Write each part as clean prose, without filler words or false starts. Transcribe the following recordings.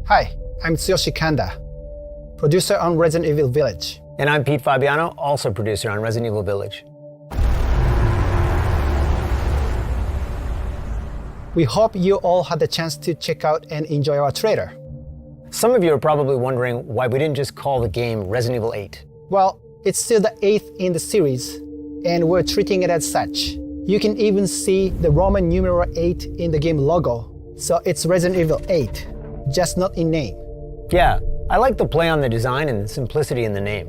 Hi, I'm Tsuyoshi Kanda, producer on Resident Evil Village. And I'm Pete Fabiano, also producer on Resident Evil Village. We hope you all had the chance to check out and enjoy our trailer. Some of you are probably wondering why we didn't just call the game Resident Evil 8. Well, it's still the 8th in the series, and we're treating it as such. You can even see the Roman numeral 8 in the game logo, so it's Resident Evil 8, just not in name. Yeah, I like the play on the design and the simplicity in the name.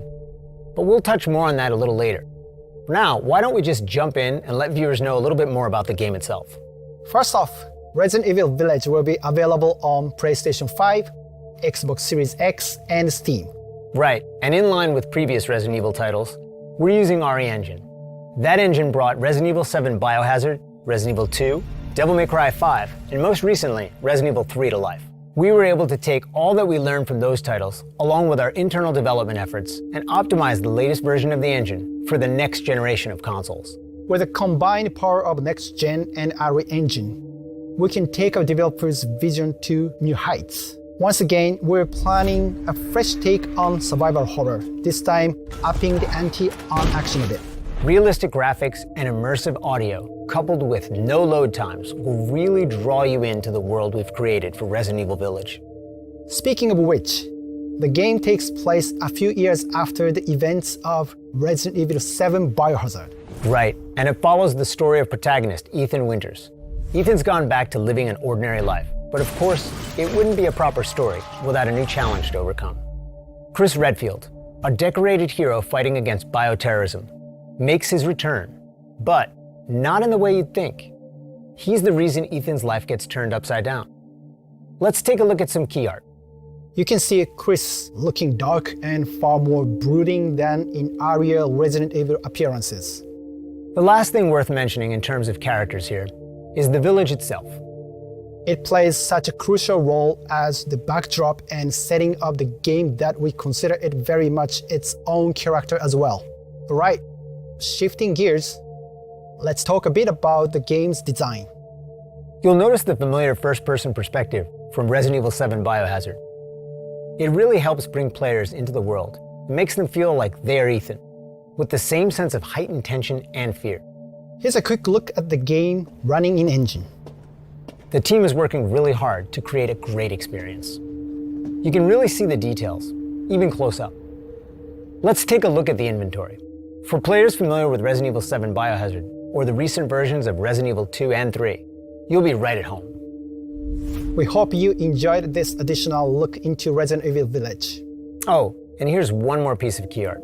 But we'll touch more on that a little later. For now, why don't we just jump in and let viewers know a little bit more about the game itself. First off, Resident Evil Village will be available on PlayStation 5, Xbox Series X, and Steam. Right, and in line with previous Resident Evil titles, we're using RE Engine. That engine brought Resident Evil 7 Biohazard, Resident Evil 2, Devil May Cry 5, and most recently, Resident Evil 3 to life. We were able to take all that we learned from those titles, along with our internal development efforts, and optimize the latest version of the engine for the next generation of consoles. With the combined power of Next Gen and RE Engine, we can take our developers' vision to new heights. Once again, we're planning a fresh take on survival horror, this time upping the ante on action a bit. Realistic graphics and immersive audio, coupled with no load times, will really draw you into the world we've created for Resident Evil Village. Speaking of which, the game takes place a few years after the events of Resident Evil 7 Biohazard. Right, and it follows the story of protagonist Ethan Winters. Ethan's gone back to living an ordinary life, but of course, it wouldn't be a proper story without a new challenge to overcome. Chris Redfield, a decorated hero fighting against bioterrorism, makes his return, but not in the way you'd think. He's the reason Ethan's life gets turned upside down. Let's take a look at some key art. You can see Chris looking dark and far more brooding than in earlier Resident Evil appearances. The last thing worth mentioning in terms of characters here is the village itself. It plays such a crucial role as the backdrop and setting of the game that we consider it very much its own character as well. Alright, shifting gears, let's talk a bit about the game's design. You'll notice the familiar first-person perspective from Resident Evil 7 Biohazard. It really helps bring players into the world and makes them feel like they're Ethan, with the same sense of heightened tension and fear. Here's a quick look at the game running in engine. The team is working really hard to create a great experience. You can really see the details, even close up. Let's take a look at the inventory. For players familiar with Resident Evil 7 Biohazard, or the recent versions of Resident Evil 2 and 3, you'll be right at home. We hope you enjoyed this additional look into Resident Evil Village. Oh, and here's one more piece of key art.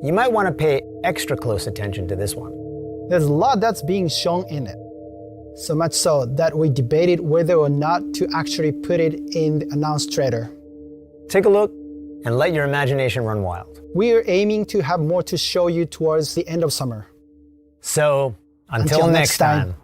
You might want to pay extra close attention to this one. There's a lot that's being shown in it. So much so that we debated whether or not to actually put it in the announced trailer. Take a look and let your imagination run wild. We are aiming to have more to show you towards the end of summer. So, until next time.